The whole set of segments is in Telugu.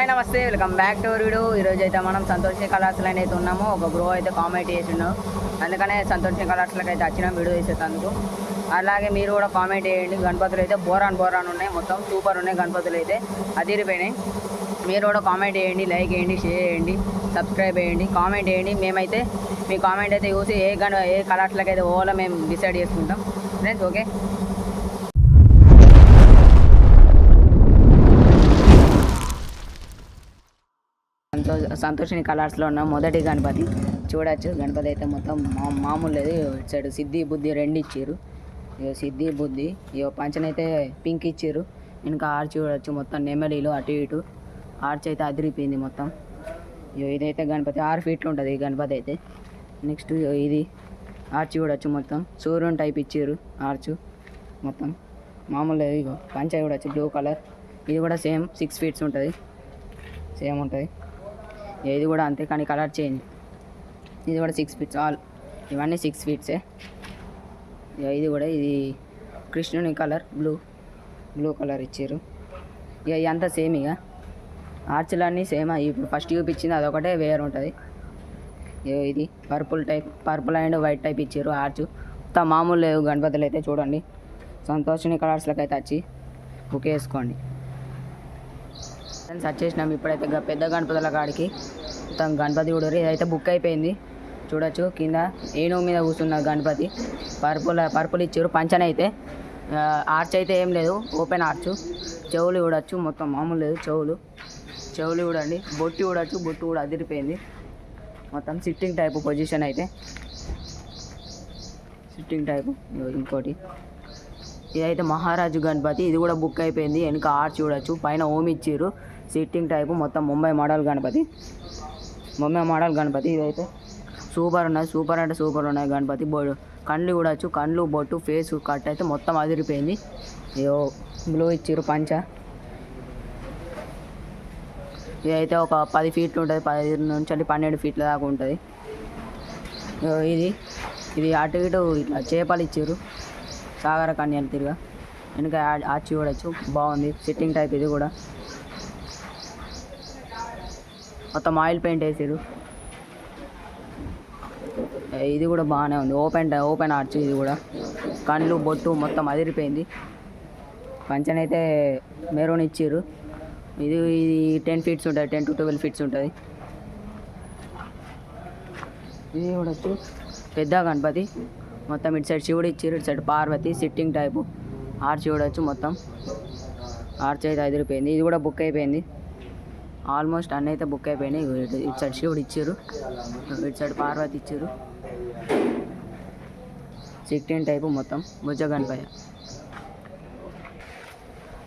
హాయ్ నమస్తే, welcome back to our video. ఈరోజు అయితే మనం సంతోషిని కలర్స్లో అయితే ఉన్నాము. ఒక బ్రో అయితే కామెంట్ చేసినావు, అందుకనే సంతోషిని కలర్స్లోకి అయితే వచ్చినాం వీడియో చేసేందుకు. అలాగే మీరు కూడా కామెంట్ చేయండి. గణపతులు అయితే బోరాన్ ఉన్నాయి, మొత్తం సూపర్ ఉన్నాయి. గణపతులు అయితే అదిరిపోయినాయి. మీరు కూడా కామెంట్ చేయండి, లైక్ చేయండి, షేర్ చేయండి, సబ్స్క్రైబ్ చేయండి, కామెంట్ చేయండి. మేమైతే మీ కామెంట్ అయితే చూసి ఏ కలర్స్లోకి అయితే పోవాలో మేము డిసైడ్ చేసుకుంటాం ఫ్రెండ్స్. ఓకే, సంతోషిని కలర్స్లో ఉన్న మొదటి గణపతి చూడొచ్చు. గణపతి అయితే మొత్తం మామూలు లేదు. ఇటు సైడ్ సిద్ధి బుద్ధి రెండు ఇచ్చారు. సిద్ధి బుద్ధి పంచనైతే పింక్ ఇచ్చారు. ఇంకా ఆర్చ్ చూడొచ్చు, మొత్తం నెమలీలు అటు ఇటు. ఆర్చ్ అయితే అదిరిపోయింది మొత్తం. ఇదైతే గణపతి 6 ఫీట్లు ఉంటుంది ఈ గణపతి అయితే. నెక్స్ట్ ఇది ఆర్చ్ చూడొచ్చు, మొత్తం సూర్యుని టైప్ ఇచ్చారు ఆర్చ్ మొత్తం మామూలు లేదు. ఇగో పంచ చూడొచ్చు బ్లూ కలర్. ఇది కూడా సేమ్ 6 ఫీట్స్ ఉంటుంది, సేమ్ ఉంటుంది. ఇది కూడా అంతే, కానీ కలర్ చేంజ్. ఇది కూడా 6 ఫీట్స్, ఆల్ ఇవన్నీ 6 ఫీట్సే. ఇది కూడా ఇది కృష్ణుని కలర్ బ్లూ కలర్ ఇచ్చారు. ఇక ఇదంతా సేమ్. ఇక ఆర్చులన్నీ సేమ్. ఇప్పుడు ఫస్ట్ చూపించింది అదొకటే వేరు ఉంటుంది. ఇది పర్పుల్ అండ్ వైట్ టైప్ ఇచ్చారు ఆర్చ్. అంత మామూలు లేవు గణపతులు అయితే. చూడండి, సంతోషిని కలర్స్లోకి అయితే వచ్చి బుక్ చేసుకోండి. సెర్చ్ చేసినాం ఇప్పుడైతే పెద్ద గణపతుల కాడికి. మొత్తం గణపతి కూడా ఇదైతే బుక్ అయిపోయింది. చూడొచ్చు, కింద ఏనుగు మీద కూర్చున్న గణపతి. పర్పుల్ ఇచ్చారు. పంచన అయితే ఆర్చ్ అయితే ఏం లేదు, ఓపెన్ ఆర్చ్. చెవులు చూడొచ్చు, మొత్తం మామూలు లేదు. చెవులు చూడండి, బొట్టు చూడొచ్చు, బొట్టు కూడా అదిరిపోయింది. మొత్తం సిట్టింగ్ టైపు పొజిషన్ అయితే, సిట్టింగ్ టైపు. ఇంకోటి ఇదైతే మహారాజు గణపతి. ఇది కూడా బుక్ అయిపోయింది. వెనుక ఆర్చ్ చూడొచ్చు, పైన ఓం ఇచ్చారు. సిట్టింగ్ టైపు, మొత్తం ముంబై మోడల్ గణపతి. ఇదైతే సూపర్ ఉన్నాయి, సూపర్ అంటే సూపర్ ఉన్నాయి గణపతి. కళ్ళు చూడొచ్చు, కళ్ళు బొట్టు ఫేస్ కట్ అయితే మొత్తం అదిరిపోయింది. బ్లూ ఇచ్చారు పంచ. ఇదైతే ఒక 10 ఫీట్లు ఉంటుంది, 10 నుంచి 12 ఫీట్ల దాకా ఉంటుంది. ఇది అటు ఇటు ఇట్లా చేపలు ఇచ్చారు, సాగర కన్యలు తిరిగా. వెనుక ఆర్చ్ చూడొచ్చు, బాగుంది సిట్టింగ్ టైప్. ఇది కూడా మొత్తం ఆయిల్ పెయింట్ వేసారు. ఇది కూడా బాగానే ఉంది, ఓపెన్ ఆర్చ్. ఇది కూడా కళ్ళు బొట్టు మొత్తం అదిరిపోయింది. పంచనైతే మెరూన్ ఇచ్చారు. ఇది 10 ఫీట్స్ ఉంటుంది, 10 to 12 ఫీట్స్ ఉంటుంది. ఇది చూడొచ్చు, పెద్ద గణపతి. మొత్తం ఇటు సైడ్ శివుడు ఇచ్చారు, ఇటు side Parvati. Sitting type arch చూడొచ్చు, మొత్తం ఆర్చ్ అయితే అదిరిపోయింది. ఇది కూడా బుక్ అయిపోయింది. ఆల్మోస్ట్ అన్నీ అయితే బుక్ అయిపోయినాయి. ఇటు సైడ్ శివుడు ఇచ్చారు, ఇటు సైడ్ పార్వతి ఇచ్చారు. సిట్టింగ్ టైపు మొత్తం బుజ్జ గణపతి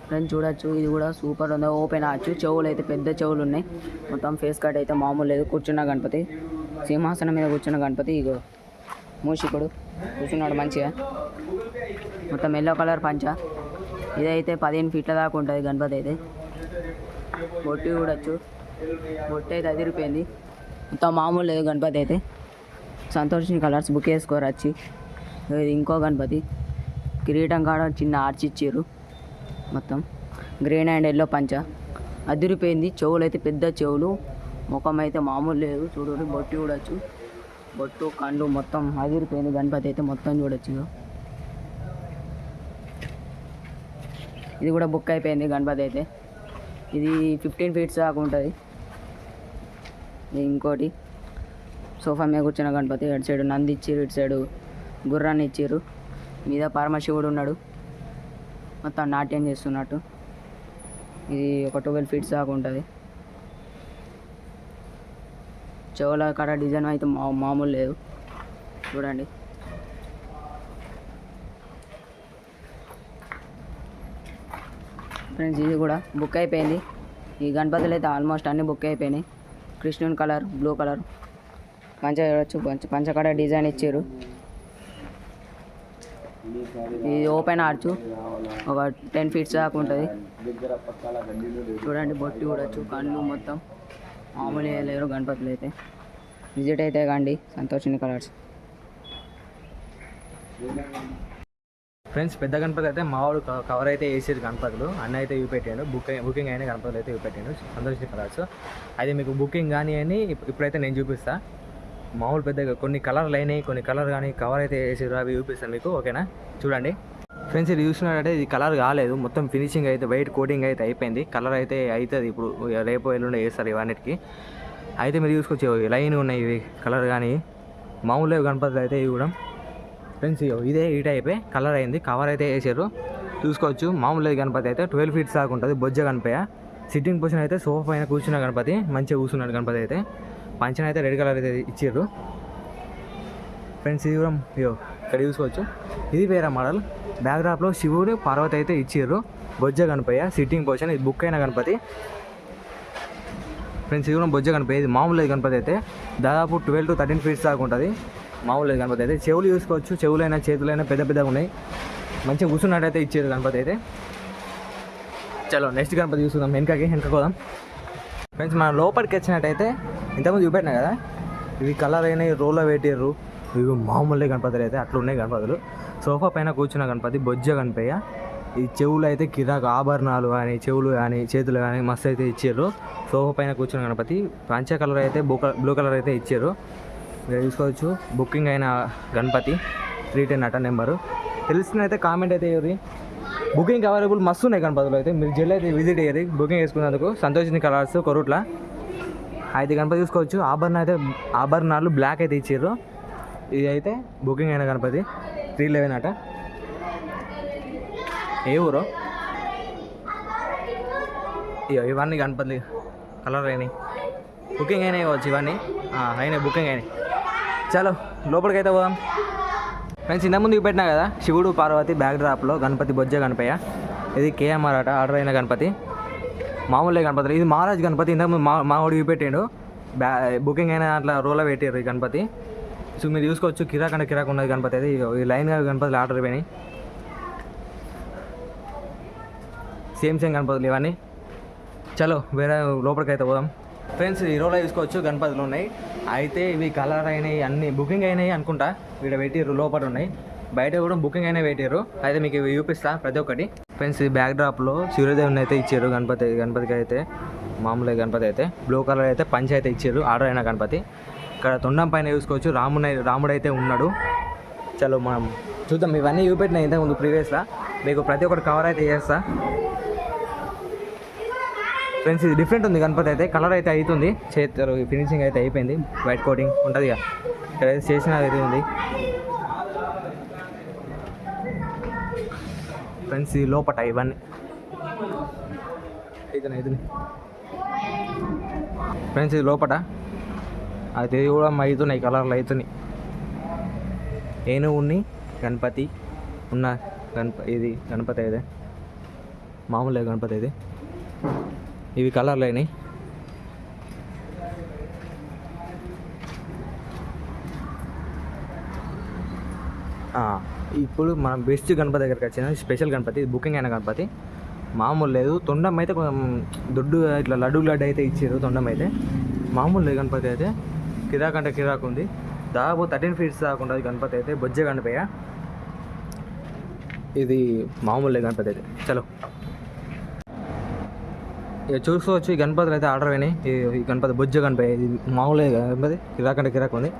ఫ్రెండ్స్. చూడొచ్చు, ఇది కూడా సూపర్ ఉంది, ఓపెన్ ఆర్చ్. చెవులు అయితే పెద్ద చెవులు ఉన్నాయి. మొత్తం ఫేస్ కట్ అయితే మామూలు లేదు. కూర్చున్న గణపతి, సింహాసనం మీద కూర్చున్న గణపతి. ఇగో మూషికుడు కూర్చున్నాడు మంచిగా. మొత్తం ఎల్లో కలర్ పంచ. ఇదైతే 15 ఫీట్ల దాకా ఉంటుంది గణపతి అయితే. బొట్టు చూడొచ్చు, బొట్టు అయితే అదిరిపోయింది. మొత్తం మామూలు లేదు గణపతి అయితే. సంతోషిని కలర్స్ బుక్ చేసుకోరు వచ్చి. ఇది ఇంకో గణపతి. కిరీటం కాడ చిన్న ఆర్చ్ ఇచ్చారు. మొత్తం గ్రీన్ అండ్ ఎల్లో పంచ అదిరిపోయింది. చెవులు అయితే పెద్ద చెవులు, ముఖం అయితే మామూలు లేదు. చూడండి, బొట్టు చూడొచ్చు, బొట్టు కళ్ళు మొత్తం అదిరిపోయింది గణపతి అయితే. మొత్తం చూడొచ్చు. ఇది కూడా బుక్ అయిపోయింది గణపతి అయితే. ఇది 15 ఫీట్స్ దాకా ఉంటుంది. ఇంకోటి సోఫా మీద కూర్చున్న గణపతి. అటు సైడు నంది ఇచ్చారు, ఇటు సైడు గుర్రాన్ని ఇచ్చారు. మీద పరమశివుడు ఉన్నాడు, మొత్తం నాట్యం చేస్తున్నట్టు. ఇది ఒక 12 ఫీట్స్ దాకా ఉంటుంది. చెవుల కాడ డిజైన్ అయితే మామూలు లేదు. చూడండి, ఫ్రెండ్స్. ఇది కూడా బుక్ అయిపోయింది. ఈ గణపతులు అయితే ఆల్మోస్ట్ అన్నీ బుక్ అయిపోయినాయి. కృష్ణుని కలర్, బ్లూ కలర్ పంచ చూడొచ్చు, పంచకాడ డిజైన్ ఇచ్చారు. ఇది ఓపెన్ ఆర్చ్, ఒక 10 ఫీట్స్ దాకా ఉంటుంది. చూడండి, బొట్టు చూడొచ్చు, కళ్ళు మొత్తం మామూలు లేరు గణపతులు అయితే. విజిట్ అయితే కండి సంతోషిని కలర్స్. ఫ్రెండ్స్ పెద్ద గణపతి అయితే మావాడు కవర్ అయితే వేసారు గణపతులు అన్న అయితే చూపెట్టాడు బుకింగ్ అయిన గణపతులు అయితే చూపెట్టాడు సంతోష్ కలర్స్. అయితే మీకు బుకింగ్ కానీ అని ఇప్పుడైతే నేను చూపిస్తాను. మామూలు పెద్దగా కొన్ని కలర్లు అయినాయి, కొన్ని కలర్ కానీ కవర్ అయితే వేసారు, అవి చూపిస్తాను మీకు. ఓకేనా, చూడండి ఫ్రెండ్స్. ఇది చూసినట్టయితే ఇది కలర్ కాలేదు, మొత్తం ఫినిషింగ్ అయితే వైట్ కోటింగ్ అయితే అయిపోయింది. కలర్ అయితే అవుతుంది ఇప్పుడు, రేపు ఎల్లుండి వేస్తారు ఇవన్నిటికి. అయితే మీరు చూసుకోవచ్చు లైన్ ఉన్నాయి ఇవి కలర్ కానీ. మామూలు గణపతులు అయితే ఇవి కూడా ఫ్రెండ్స్ ఇదే ఈ టైపే కలర్ అయింది, కవర్ అయితే వేసారు చూసుకోవచ్చు. మామూలు గణపతి అయితే 12 feet దాకా ఉంటుంది. బొజ్జ గణపయ్య. సిట్టింగ్ పొజిషన్ అయితే సోఫా పైన కూర్చున్న గణపతి, మంచిగా కూర్చున్నాడు గణపతి అయితే. పంచన అయితే రెడ్ కలర్ అయితే ఇచ్చారు ఫ్రెండ్స్. ఇది కూడా ఇక్కడ చూసుకోవచ్చు, ఇది వేరే మోడల్. బ్యాక్డ్రాప్లో శివుడు పార్వతి అయితే ఇచ్చారు. బొజ్జ గణపయ్య సిట్టింగ్ పొజిషన్. ఇది బుక్ అయిన గణపతి ఫ్రెండ్స్. ఇది కూడా బొజ్జ గణపతి. ఇది మామూలు గణపతి అయితే దాదాపు 12 to 13 feet దాకా ఉంటుంది. మామూలు గణపతి అయితే చెవులు చూసుకోవచ్చు, చెవులైనా చేతులైనా పెద్ద పెద్దగా ఉన్నాయి, మంచిగా కూర్చున్నట్టయితే ఇచ్చారు గణపతి అయితే. చలో నెక్స్ట్ గణపతి చూసుకుందాం, వెనకకి పోదాం ఫ్రెండ్స్. మనం లోపలికి వచ్చినట్టయితే ఇంతకుముందు చూపెట్టినా కదా, ఇవి కలర్ అయినాయి, రోల్లో పెట్టారు. ఇవి మామూలు గణపతులు అయితే అట్లా ఉన్నాయి గణపతులు. సోఫా పైన కూర్చున్న గణపతి బొజ్జ గణపయ్య. ఈ చెవులు అయితే కిరాకు ఆభరణాలు కానీ చెవులు కానీ చేతులు కానీ మస్తు అయితే ఇచ్చారు. సోఫా పైన కూర్చున్న గణపతి. పంచ కలర్ అయితే బ్లూ కలర్ అయితే ఇచ్చారు. మీరు చూసుకోవచ్చు బుకింగ్ అయిన గణపతి 310 అట నెంబరు. తెలిసినైతే కామెంట్ అయితే ఇవ్వరు. బుకింగ్ అవైలబుల్ మస్తు ఉన్నాయి గణపతులు అయితే. మీరు జల్లు అయితే విజిట్ అయ్యారు బుకింగ్ చేసుకున్నందుకు. సంతోషిని కలర్స్ కొరుట్ల. అయితే గణపతి చూసుకోవచ్చు. ఆభరణాలు బ్లాక్ అయితే ఇచ్చారు. ఇది అయితే బుకింగ్ అయిన గణపతి 311 అట. ఏ ఊరు ఇవన్నీ గణపతి కలర్ అయినాయి, బుకింగ్ అయినాయి కావచ్చు ఇవన్నీ. అయినాయి బుకింగ్ అయినాయి. చలో లోపలికి అయితే పోదాం ఫ్రెండ్స్. ఇంతకుముందు చూపెట్టినా కదా శివుడు పార్వతి బ్యాక్ డ్రాప్లో గణపతి బొజ్జ గణపయ్య. ఇది కేఎంఆర్ అట, ఆర్డర్ అయిన గణపతి. మామూలుగా గణపతి. ఇది మహారాజ్ గణపతి. ఇంతకుముందు మావాడు చూపెట్టాడు, బుకింగ్ అయిన అట్లా రోల్లో పెట్టారు ఈ గణపతి. సో మీరు చూసుకోవచ్చు కిరాక్ అంటే కిరాక్ ఉన్నది గణపతి అయితే. ఈ లైన్గా గణపతులు ఆర్డర్ పోయినాయి. సేమ్ గణపతులు ఇవన్నీ. చలో వేరే లోపలికి అయితే పోదాం ఫ్రెండ్స్. ఈ రోలో చూసుకోవచ్చు గణపతులు ఉన్నాయి. అయితే ఇవి కలర్ అయినాయి, అన్నీ బుకింగ్ అయినాయి అనుకుంటా. ఇక్కడ పెట్టిర్రు, లోపల ఉన్నాయి, బయట కూడా బుకింగ్ అయినా పెట్టారు. అయితే మీకు ఇవి చూపిస్తా ప్రతి ఒక్కటి ఫ్రెండ్స్. ఈ బ్యాక్ డ్రాప్లో సూర్యదేవుని అయితే ఇచ్చారు గణపతికి అయితే. మామూలుగా గణపతి అయితే బ్లూ కలర్ అయితే పంచ అయితే ఇచ్చారు, ఆర్డర్ అయిన గణపతి. ఇక్కడ తొండం పైన చూసుకోవచ్చు రాముడు అయితే ఉన్నాడు. చలో మనం చూద్దాం. ఇవన్నీ చూపెట్టినా ఇంతకుముందు ప్రీవియస్గా. మీకు ప్రతి ఒక్కటి కవర్ అయితే చేస్తా ఫ్రెండ్స్. ఇది డిఫరెంట్ ఉంది గణపతి అయితే. కలర్ అయితే అవుతుంది, చేస్తారు ఫినిషింగ్ అయితే అయిపోయింది. వైట్ కోటింగ్ ఉంటుంది ఇక. ఇక్కడ అయితే చేసిన అయితే ఉంది ఫ్రెండ్స్. ఇది లోపట ఇవన్నీ అవుతున్నాయి ఫ్రెండ్స్. ఇది లోపట అయితే ఇది కూడా అవుతున్నాయి, కలర్లు అవుతున్నాయి. ఏనుగుని గణపతి ఉన్న ఇది గణపతి అయితే మామూలుగా గణపతి అయితే. ఇవి కలర్లు అయినాయి. ఇప్పుడు మనం బెస్ట్ గణపతి దగ్గరికి వచ్చిన స్పెషల్ గణపతి. బుకింగ్ అయిన గణపతి, మామూలు లేదు. తొండం అయితే కొంచెం దొడ్డు ఇట్లా లడ్డు అయితే ఇచ్చారు. తొండం అయితే మామూలు లేదు. గణపతి అయితే కిరాక్ అంటే కిరాక్ ఉంది. దాదాపు 13 feet దాకా ఉంటుంది గణపతి అయితే. బొజ్జ గణపయ్య. ఇది మామూలు లేదు గణపతి అయితే. చలో ఇక చూసుకోవచ్చు. ఈ గణపతులు అయితే ఆర్డర్ అయినాయి. ఈ గణపతి బొజ్జ గణపయ్య. ఇది మామూలు గణపతి, కిరాక్ అంటే కిరాక్ ఉంది.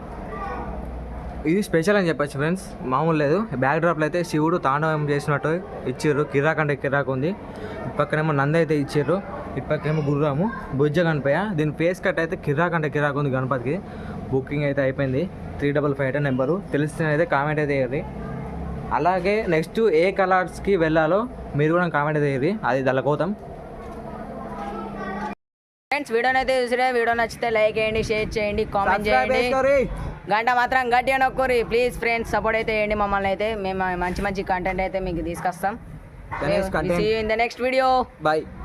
ఇది స్పెషల్ అని చెప్పచ్చు ఫ్రెండ్స్, మామూలు లేదు. బ్యాక్ డ్రాప్లో అయితే శివుడు తాండవం చేసినట్టు ఇచ్చారు. కిరాక్ అంటే కిరాక్ ఉంది. ఇప్పక్కనేమో నంది అయితే ఇచ్చారు, ఇప్పక్కనేమో గుర్రాము. బొజ్జ గణపయ్య. దీని ఫేస్ కట్ అయితే కిరాక్ అంటే కిరాక్ ఉంది గణపతికి. బుకింగ్ అయితే అయిపోయింది. 355 నెంబరు. తెలిస్తే అయితే కామెంట్ అయితే వేయండి. అలాగే నెక్స్ట్ ఏ కలర్స్కి వెళ్ళాలో మీరు కూడా కామెంట్ అయితే వేయండి, అది దళకోతాం ఫ్రెండ్స్. వీడియోని అయితే చూసిరే. వీడియో నచ్చితే లైక్ చేయండి, షేర్ చేయండి, కామెంట్ చేయండి, గంట మాత్రం గట్టిగా నొక్కురి ప్లీజ్ ఫ్రెండ్స్. సపోర్ట్ అయితే చేయండి మమ్మల్ని అయితే. మేము మంచి కంటెంట్ అయితే మీకు తీసుకొస్తాం. See you in the next video. Bye.